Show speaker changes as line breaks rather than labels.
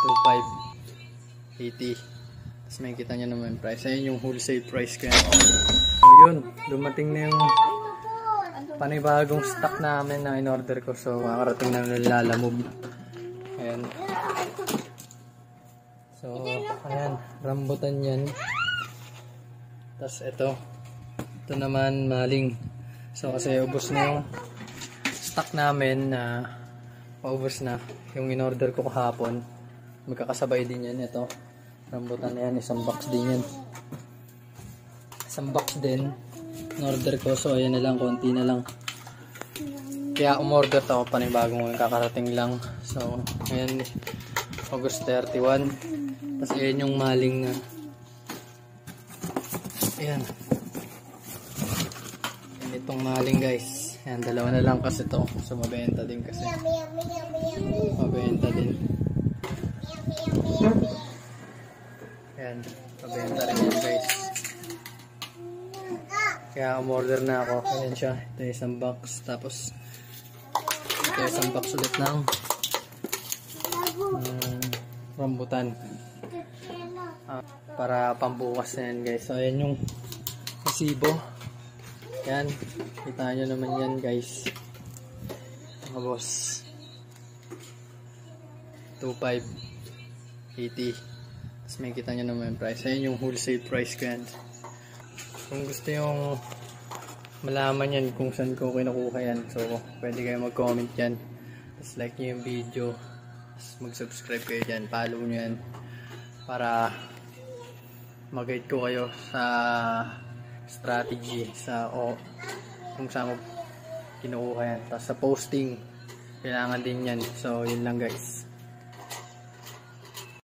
2,580. Tapos may kita nyo naman yung price. Ayun yung wholesale price ko yan. So yun, dumating na yung panibagong stock namin na in-order ko. So makarating na Lalamove. Ayan. So ayan, rambutan yan. Tapos ito naman maling. So kasi ubos na yung stock namin na paubos na. Yung in-order ko kahapon, magkakasabay din yan. Ito rambutan na yan, isang box din yan. Isang box din in-order ko. So ayan na lang, konti na lang. Kaya umorder to, panibagong kakarating lang. So ayan, August 31. Tapos ayan yung maling na. Ayan. Itong maling guys. Ayan, dalawa na lang kasi to. So mabenta din kasi. Mabenta din. Ayan, mabenta rin yan guys. Kaya umorder na ako. Ayan siya. Ito yung isang box. Tapos ito yung isang box ulit ng rambutan. Para pambukas na yan guys. So ayan yung resibo. Yan, kita nyo naman yan guys, mga boss. 2,580. Tapos may kita nyo naman yung price. Ayun yung wholesale price ko yan. Kung gusto yung malaman yan kung saan ko kinukuha yan, so pwede kayo mag-comment yan. Tapos like nyo yung video. Tapos mag-subscribe kayo dyan, follow nyo yan, para mag-guide ko kayo sa strategy sa kung saan mo kinukuha yan. Tapos sa posting kailangan din yan. So yun lang guys.